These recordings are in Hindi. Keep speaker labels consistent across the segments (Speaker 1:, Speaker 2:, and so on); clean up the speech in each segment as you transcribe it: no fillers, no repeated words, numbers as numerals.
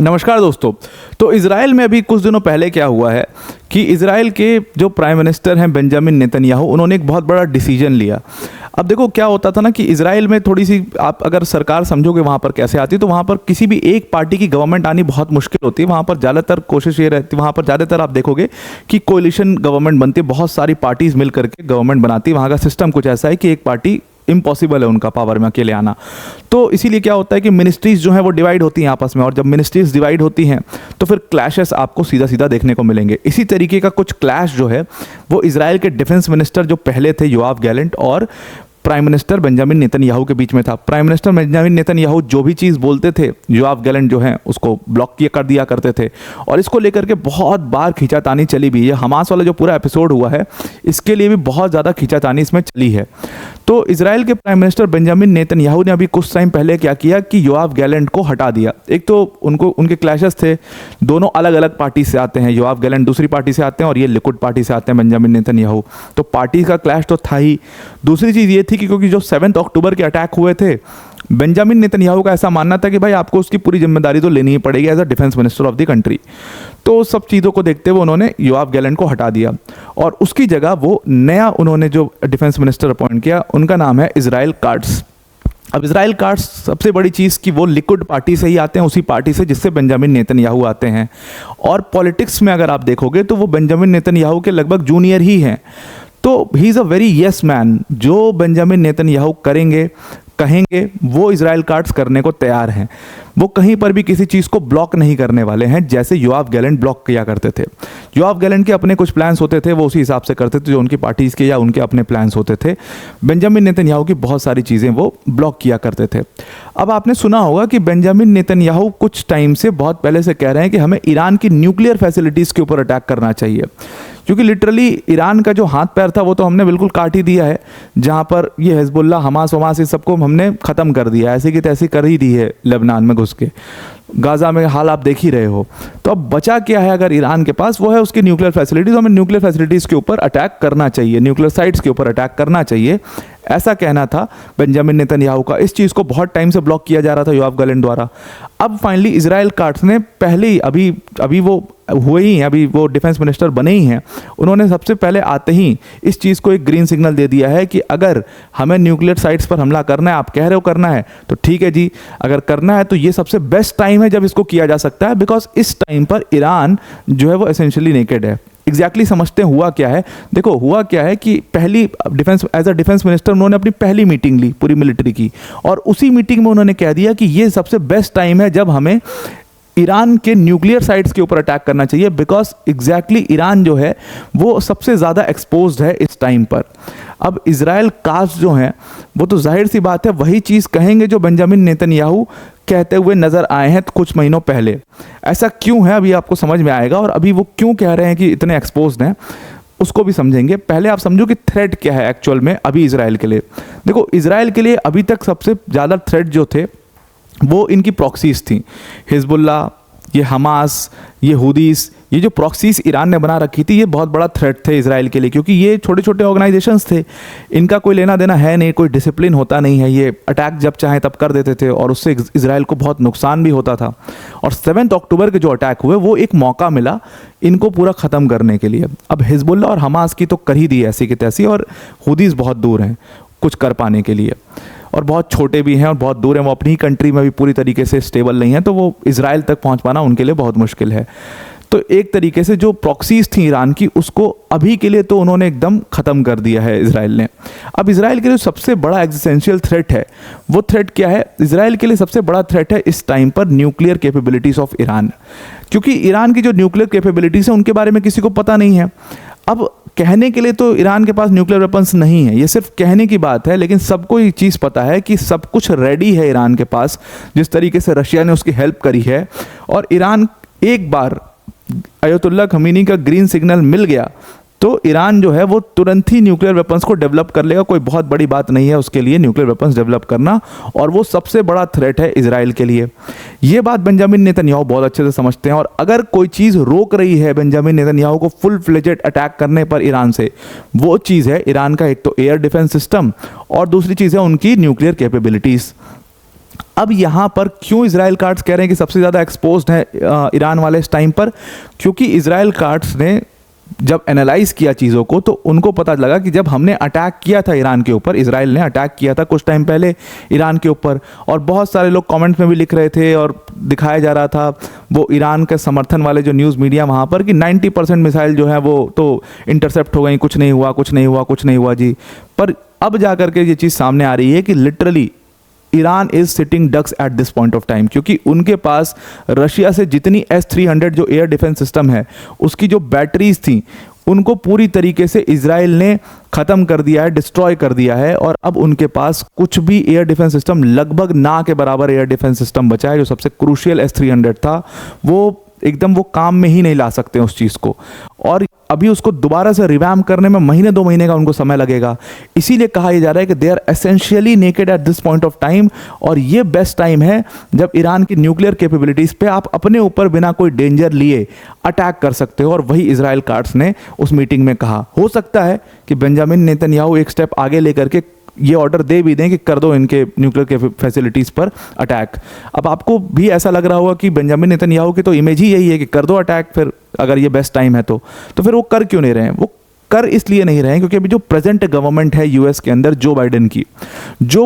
Speaker 1: नमस्कार दोस्तों। तो इज़राइल में अभी कुछ दिनों पहले क्या हुआ है कि इज़राइल के जो प्राइम मिनिस्टर हैं बेंजामिन नेतन्याहू, उन्होंने एक बहुत बड़ा डिसीजन लिया। अब देखो क्या होता था ना कि इज़राइल में थोड़ी सी आप अगर सरकार समझोगे वहाँ पर कैसे आती, तो वहाँ पर किसी भी एक पार्टी की गवर्नमेंट आनी बहुत मुश्किल होती है। वहाँ पर ज़्यादातर कोशिश ये रहती है, वहाँ पर ज़्यादातर आप देखोगे कि कोलिशन गवर्नमेंट बनती है, बहुत सारी पार्टीज़ मिल करके गवर्नमेंट बनाती है। वहाँ का सिस्टम कुछ ऐसा है कि एक पार्टी इम्पॉसिबल है उनका पावर में अकेले आना। तो इसीलिए क्या होता है कि मिनिस्ट्रीज जो हैं वो डिवाइड होती हैं आपस में, और जब मिनिस्ट्रीज डिवाइड होती हैं तो फिर क्लैशेस आपको सीधा सीधा देखने को मिलेंगे। इसी तरीके का कुछ क्लैश जो है वो इजराइल के डिफेंस मिनिस्टर जो पहले थे योआव गैलेंट और प्राइम मिनिस्टर बेंजामिन नेतन्याहू के बीच में था। प्राइम मिनिस्टर बेंजामिन नेतन्याहू जो भी चीज़ बोलते थे, योआव गैलेंट जो हैं उसको ब्लॉक किया कर दिया करते थे, और इसको लेकर के बहुत बार खींचातानी चली भी है। हमास वाला जो पूरा एपिसोड हुआ है इसके लिए भी बहुत ज़्यादा खींचातानी इसमें चली है। तो इजराइल के प्राइम मिनिस्टर बेंजामिन नेतन्याहू ने अभी कुछ टाइम पहले क्या किया कि योआव गैलेंट को हटा दिया। एक तो उनके क्लैशेस थे, दोनों अलग अलग पार्टी से आते हैं। योआव गैलेंट दूसरी पार्टी से आते हैं और ये लिकुड पार्टी से आते हैं बेंजामिन नेतन्याहू। तो पार्टी का क्लैश तो था ही। दूसरी चीज़ ये थी कि क्योंकि जो 7 अक्टूबर के अटैक हुए थे, बेंजामिन नेतन्याहू का ऐसा मानना था कि भाई आपको उसकी पूरी जिम्मेदारी तो लेनी ही पड़ेगी as a defence minister of the country. तो सब चीज़ों को देखते हुए उन्होंने योआव गैलेंट को हटा दिया और उसकी जगह वो नया उन्होंने जो डिफेंस मिनिस्टर अपॉइंट किया, उनका नाम है इजराइल काट्स। अब इजराइल काट्स सबसे बड़ी चीज़ कि वो लिकुड पार्टी से ही आते हैं, उसी पार्टी से जिससे बेंजामिन नेतन्याहू आते हैं। और पॉलिटिक्स में अगर आप देखोगे तो वो बेंजामिन नेतन्याहू के लगभग जूनियर ही हैं। तो he is a very yes man. जो बेंजामिन नेतन्याहू करेंगे कहेंगे वो इजराइल काट्स करने को तैयार हैं। वो कहीं पर भी किसी चीज़ को ब्लॉक नहीं करने वाले हैं, जैसे योआव गैलेंट ब्लॉक किया करते थे। योआव गैलेंट के अपने कुछ प्लान्स होते थे, वो उसी हिसाब से करते थे जो उनकी पार्टीज़ के या उनके अपने प्लान्स होते थे। बेंजामिन नेतन्याहू की बहुत सारी चीज़ें वो ब्लॉक किया करते थे। अब आपने सुना होगा कि बेंजामिन नेतन्याहू कुछ टाइम से, बहुत पहले से कह रहे हैं कि हमें ईरान की न्यूक्लियर फैसिलिटीज़ के ऊपर अटैक करना चाहिए, क्योंकि लिटरली ईरान का जो हाथ पैर था वो तो हमने बिल्कुल काट ही दिया है। जहाँ पर ये हिजबुल्लाह, हमास वमास, इस सबको हमने ख़त्म कर दिया, ऐसी की तैसी कर ही दी है लेबनान में घुस के। गाज़ा में हाल आप देख ही रहे हो। तो अब बचा क्या है अगर ईरान के पास, वो है उसकी न्यूक्लियर फैसिलिटीज़। हमें न्यूक्लियर फैसिलिटीज़ के ऊपर अटैक करना चाहिए, न्यूक्लियर साइट्स के ऊपर अटैक करना चाहिए, ऐसा कहना था बेंजामिन नेतन्याहू का। इस चीज़ को बहुत टाइम से ब्लॉक किया जा रहा था योआव गैलेंट द्वारा। अब फाइनली इजराइल काट्स ने पहले ही अभी वो हुए ही हैं, अभी वो डिफेंस मिनिस्टर बने ही हैं, उन्होंने सबसे पहले आते ही इस चीज़ को एक ग्रीन सिग्नल दे दिया है कि अगर हमें न्यूक्लियर साइट्स पर हमला करना है, आप कह रहे हो करना है तो ठीक है जी, अगर करना है तो ये सबसे बेस्ट टाइम है जब इसको किया जा सकता है, बिकॉज इस टाइम पर ईरान जो है वो एसेंशियली नेकेड है। एग्जैक्टली समझते हैं हुआ क्या है। देखो हुआ क्या है कि पहली defence, as a defence minister उन्होंने अपनी पहली मीटिंग ली पूरी मिलिट्री की, और उसी मीटिंग में उन्होंने कह दिया कि ये सबसे बेस्ट टाइम है जब हमें ईरान के न्यूक्लियर साइट्स के ऊपर अटैक करना चाहिए, बिकॉज एग्जैक्टली ईरान जो है वो सबसे ज़्यादा एक्सपोज्ड है इस टाइम पर। अब इजराइल काट्स जो हैं वो तो जाहिर सी बात है वही चीज़ कहेंगे जो बेंजामिन नेतन्याहू कहते हुए नज़र आए हैं कुछ महीनों पहले। ऐसा क्यों है अभी आपको समझ में आएगा, और अभी वो क्यों कह रहे हैं कि इतने एक्सपोज्ड हैं उसको भी समझेंगे। पहले आप समझो कि थ्रेट क्या है एक्चुअल में अभी इजराइल के लिए। देखो इजराइल के लिए अभी तक सबसे ज़्यादा थ्रेट जो थे वो इनकी प्रॉक्सीज थी। हिजबुल्लाह, ये हमास, ये हुदीस, ये जो प्रॉक्सीज ईरान ने बना रखी थी, ये बहुत बड़ा थ्रेट थे इजराइल के लिए, क्योंकि ये छोटे छोटे ऑर्गेनाइजेशंस थे, इनका कोई लेना देना है नहीं, कोई डिसिप्लिन होता नहीं है, ये अटैक जब चाहे तब कर देते थे और उससे इजराइल को बहुत नुकसान भी होता था। और 7 अक्टूबर के जो अटैक हुए वो एक मौका मिला इनको पूरा ख़त्म करने के लिए। अब हिजबुल्लाह और हमास की तो कर ही दी ऐसी की तैसी, और हुदीस बहुत दूर हैं कुछ कर पाने के लिए, और बहुत छोटे भी हैं और बहुत दूर हैं, वो अपनी ही कंट्री में भी पूरी तरीके से स्टेबल नहीं है, तो वो इजराइल तक पहुंच पाना उनके लिए बहुत मुश्किल है। तो एक तरीके से जो प्रॉक्सीज थी ईरान की उसको अभी के लिए तो उन्होंने एकदम ख़त्म कर दिया है इजराइल ने। अब इजराइल के लिए सबसे बड़ा एग्जिस्टेंशियल थ्रेट है, वो थ्रेट क्या है? इजराइल के लिए सबसे बड़ा थ्रेट है इस टाइम पर न्यूक्लियर कैपेबिलिटीज़ ऑफ ईरान, क्योंकि ईरान की जो न्यूक्लियर कैपेबिलिटीज़ है उनके बारे में किसी को पता नहीं है। अब कहने के लिए तो ईरान के पास न्यूक्लियर वेपन्स नहीं है, ये सिर्फ कहने की बात है, लेकिन सबको ये चीज़ पता है कि सब कुछ रेडी है ईरान के पास, जिस तरीके से रशिया ने उसकी हेल्प करी है। और ईरान एक बार अयतुल्ला खमीनी का ग्रीन सिग्नल मिल गया तो ईरान जो है वो तुरंत ही न्यूक्लियर वेपन्स को डेवलप कर लेगा। कोई बहुत बड़ी बात नहीं है उसके लिए न्यूक्लियर वेपन्स डेवलप करना, और वो सबसे बड़ा थ्रेट है इजराइल के लिए। ये बात बेंजामिन नेतन्याहू बहुत अच्छे से समझते हैं, और अगर कोई चीज़ रोक रही है बेंजामिन नेतन्याहू को फुल फ्लेजेड अटैक करने पर ईरान से, वो चीज़ है ईरान का एक तो एयर डिफेंस सिस्टम और दूसरी चीज़ है उनकी न्यूक्लियर कैपेबिलिटीज़। अब यहाँ पर क्यों इजराइल कार्ड्स कह रहे हैं कि सबसे ज़्यादा एक्सपोज्ड है ईरान वाले इस टाइम पर? क्योंकि इजराइल कार्ड्स ने जब एनालाइज किया चीज़ों को तो उनको पता लगा कि जब हमने अटैक किया था ईरान के ऊपर, इजराइल ने अटैक किया था कुछ टाइम पहले ईरान के ऊपर, और बहुत सारे लोग कमेंट्स में भी लिख रहे थे और दिखाया जा रहा था वो ईरान के समर्थन वाले जो न्यूज़ मीडिया वहाँ पर कि 90% मिसाइल जो है वो तो इंटरसेप्ट हो गई, कुछ नहीं हुआ, कुछ नहीं हुआ, कुछ नहीं हुआ जी। पर अब जा करके ये चीज़ सामने आ रही है कि literally Iran is sitting ducks at this point of time, क्योंकि उनके पास रशिया से जितनी S-300 जो एयर डिफेंस सिस्टम है उसकी जो बैटरीज थी उनको पूरी तरीके से इजराइल ने ख़त्म कर दिया है, डिस्ट्रॉय कर दिया है, और अब उनके पास कुछ भी एयर डिफेंस सिस्टम, लगभग ना के बराबर एयर डिफेंस सिस्टम बचा है। जो सबसे क्रूशियल S-300 था वो एकदम वो काम में ही नहीं ला सकते उस चीज़ को, और अभी उसको दोबारा से रिवैम्प करने में महीने 2 महीने का उनको समय लगेगा। इसीलिए कहा यह जा रहा है कि they are essentially naked at this point of time, और ये बेस्ट टाइम है जब ईरान की न्यूक्लियर कैपेबिलिटीज़ पे आप अपने ऊपर बिना कोई डेंजर लिए अटैक कर सकते हो, और वही इजराइल कार्ड्स ने उस मीटिंग में कहा। हो सकता है कि बेंजामिन नेतन्याहू एक स्टेप आगे लेकर के ये ऑर्डर दे भी दें कि कर दो इनके न्यूक्लियर के फैसिलिटीज़ पर अटैक। अब आपको भी ऐसा लग रहा होगा कि बेंजामिन नेतन्याहू की तो इमेज ही यही है कि कर दो अटैक, फिर अगर ये बेस्ट टाइम है तो फिर वो कर क्यों नहीं रहे हैं? वो कर इसलिए नहीं रहे हैं क्योंकि अभी जो प्रेजेंट गवर्नमेंट है यूएस के अंदर, जो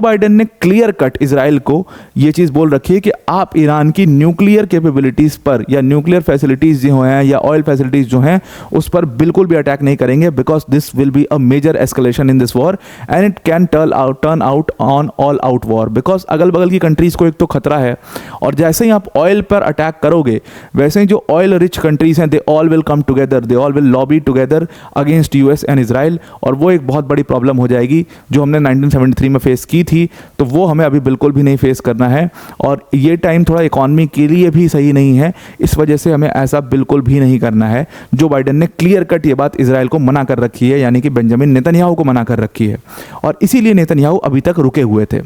Speaker 1: बाइडेन ने क्लियर कट इजराइल को ये चीज़ बोल रखी है कि आप ईरान की न्यूक्लियर कैपेबिलिटीज़ पर या न्यूक्लियर फैसिलिटीज़ जो हैं या ऑयल फैसिलिटीज़ जो हैं उस पर बिल्कुल भी अटैक नहीं करेंगे, because this will be a major escalation in this war and it can turn out on all out war. Because अगल बगल की कंट्रीज़ को एक तो खतरा है, और जैसे ही आप ऑयल पर अटैक करोगे वैसे ही जो ऑयल रिच कंट्रीज़ हैं they all will come together, they all will lobby together against US and Israel, और वो एक बहुत बड़ी प्रॉब्लम हो जाएगी जो हमने 1973 में फेस की थी। तो वो हमें अभी बिल्कुल भी नहीं फेस करना है, और ये टाइम थोड़ा इकॉनमी के लिए भी सही नहीं है, इस वजह से हमें ऐसा बिल्कुल भी नहीं करना है। जो बाइडेन ने क्लियर कट ये बात इजराइल को मना कर रखी है, यानी कि बेंजामिन नेतन्याहू को मना कर रखी है, और इसीलिए नेतन्याहू अभी तक रुके हुए थे।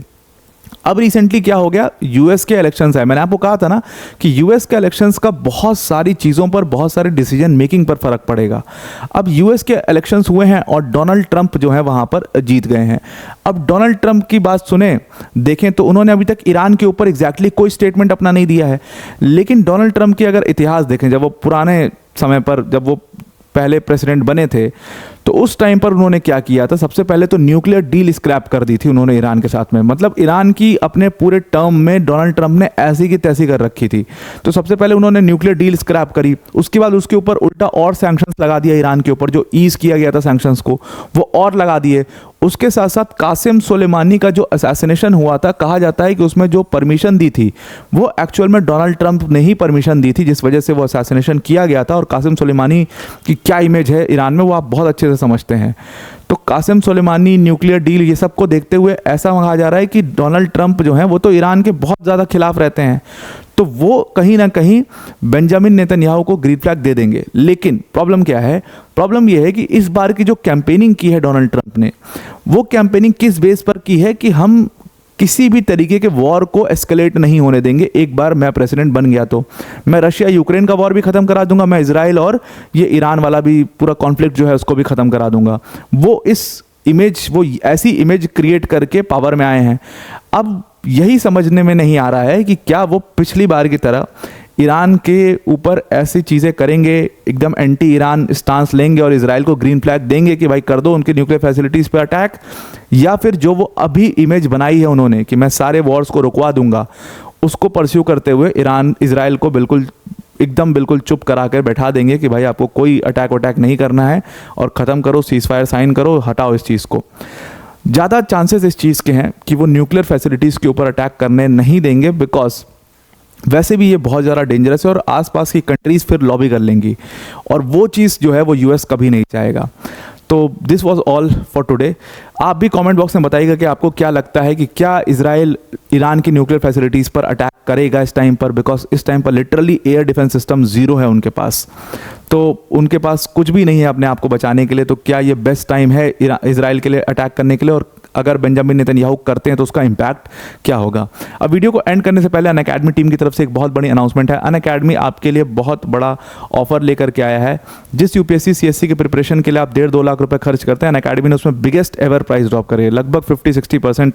Speaker 1: अब रिसेंटली क्या हो गया, यूएस के इलेक्शंस है। मैंने आपको कहा था ना कि यूएस के इलेक्शंस का बहुत सारी चीज़ों पर, बहुत सारे डिसीजन मेकिंग पर फर्क पड़ेगा। अब यूएस के इलेक्शंस हुए हैं और डोनाल्ड ट्रंप जो है वहाँ पर जीत गए हैं। अब डोनाल्ड ट्रंप की बात सुने देखें तो उन्होंने अभी तक ईरान के ऊपर एग्जैक्टली कोई स्टेटमेंट अपना नहीं दिया है, लेकिन डोनाल्ड ट्रंप की अगर इतिहास देखें, जब वो पुराने समय पर, जब वो पहले प्रेसिडेंट बने थे, तो उस टाइम पर उन्होंने क्या किया था, सबसे पहले तो न्यूक्लियर डील स्क्रैप कर दी थी उन्होंने ईरान के साथ में। मतलब ईरान की अपने पूरे टर्म में डोनाल्ड ट्रंप ने ऐसी की तैसी कर रखी थी। तो सबसे पहले उन्होंने न्यूक्लियर डील स्क्रैप करी, उसके बाद उसके ऊपर उल्टा और सैंक्शंस लगा दिया ईरान के ऊपर, जो ईज किया गया था सैंक्शंस को वो और लगा दिए। उसके साथ साथ कासिम सुलेमानी का जो असैसिनेशन हुआ था, कहा जाता है कि उसमें जो परमिशन दी थी वो एक्चुअल में डोनाल्ड ट्रंप ने ही परमिशन दी थी, जिस वजह से वो असैसिनेशन किया गया था। और कासिम सुलेमानी की क्या इमेज है ईरान में वो आप बहुत अच्छे से समझते हैं। तो कासिम सुलेमानी, न्यूक्लियर डील, ये सब को देखते हुए ऐसा कहा जा रहा है कि डोनाल्ड ट्रंप जो हैं वो तो ईरान के बहुत ज़्यादा खिलाफ रहते हैं, तो वो कहीं ना कहीं बेंजामिन नेतन्याहू को ग्रीन फ्लैग दे देंगे। लेकिन प्रॉब्लम क्या है, प्रॉब्लम ये है कि इस बार की जो कैंपेनिंग की है डोनाल्ड ट्रंप ने, वो कैंपेनिंग किस बेस पर की है कि हम किसी भी तरीके के वॉर को एस्केलेट नहीं होने देंगे। एक बार मैं प्रेसिडेंट बन गया तो मैं रशिया यूक्रेन का वॉर भी ख़त्म करा दूंगा, मैं इजराइल और ये ईरान वाला भी पूरा कॉन्फ्लिक्ट जो है उसको भी ख़त्म करा दूंगा। वो इस इमेज, वो ऐसी इमेज क्रिएट करके पावर में आए हैं। अब यही समझने में नहीं आ रहा है कि क्या वो पिछली बार की तरह ईरान के ऊपर ऐसी चीज़ें करेंगे, एकदम एंटी ईरान स्टांस लेंगे और इजराइल को ग्रीन फ्लैग देंगे कि भाई कर दो उनके न्यूक्लियर फैसिलिटीज़ पर अटैक, या फिर जो वो अभी इमेज बनाई है उन्होंने कि मैं सारे वॉर्स को रुकवा दूंगा, उसको परस्यू करते हुए इजराइल को बिल्कुल चुप करा कर बैठा देंगे कि भाई आपको कोई अटैक नहीं करना है और ख़त्म करो, सीज फायर साइन करो, हटाओ इस चीज़ को। ज़्यादा चांसेस इस चीज़ के हैं कि वो न्यूक्लियर फैसिलिटीज़ के ऊपर अटैक करने नहीं देंगे, बिकॉज वैसे भी ये बहुत ज़्यादा डेंजरस है और आसपास की कंट्रीज़ फिर लॉबी कर लेंगी, और वो चीज़ जो है वो यूएस कभी नहीं चाहेगा। तो this was all for today. आप भी कमेंट बॉक्स में बताइएगा कि आपको क्या लगता है कि क्या इजराइल ईरान की न्यूक्लियर फैसिलिटीज़ पर अटैक करेगा इस टाइम पर, बिकॉज इस टाइम पर literally air defence system zero है उनके पास, तो उनके पास कुछ भी नहीं है अपने आप को बचाने के लिए। तो क्या ये बेस्ट टाइम है इजराइल के लिए अटैक करने के लिए, और अगर बेंजामिन नेतन्याहू करते हैं तो उसका इम्पैक्ट क्या होगा। अब वीडियो को एंड करने से पहले अनअकैडमी टीम की तरफ से एक बहुत बड़ी अनाउंसमेंट है। अनअकैडमी आपके लिए बहुत बड़ा ऑफर लेकर के आया है। जिस यूपीएससी सीएससी की प्रिपरेशन के लिए आप 1.5-2 लाख रुपए खर्च करते हैं, अनअकैडमी ने उसमें बिगेस्ट एवर प्राइस ड्रॉप करे, लगभग 50-60%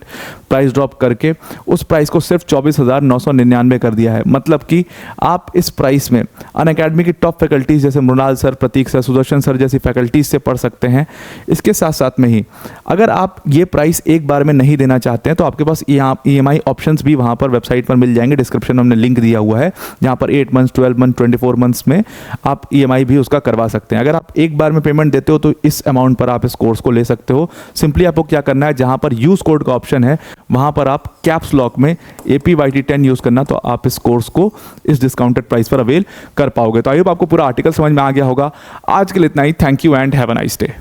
Speaker 1: प्राइस ड्रॉप करके उस प्राइस को सिर्फ 24,999 कर दिया है। मतलब कि आप इस प्राइस में अनअकैडमी की टॉप फैकल्टीज जैसे मृणाल सर, प्रतीक सर, सुदर्शन सर जैसी फैकल्टीज से पढ़ सकते हैं। इसके साथ साथ में ही अगर आप ये प्राइस एक बार में नहीं देना चाहते हैं तो आपके पास EMI ऑप्शंस भी वहाँ पर वेबसाइट पर मिल जाएंगे। डिस्क्रिप्शन में हमने लिंक दिया हुआ है, जहाँ पर 8 मंथ्स, 12 मंथ, 24 मंथ्स में आप EMI भी उसका करवा सकते हैं। अगर आप एक बार में पेमेंट देते हो तो इस अमाउंट पर आप इस कोर्स को ले सकते हो। सिंपली आपको क्या करना है, जहाँ पर यूज़ कोड का ऑप्शन है वहाँ पर आप कैप्स लॉक में APYT10 यूज़ करना, तो आप इस कोर्स को इस डिस्काउंटेड प्राइस पर अवेल कर पाओगे। तो आई होप आपको पूरा आर्टिकल समझ में आ गया होगा। आज के लिए इतना ही। Thank you and have a nice day.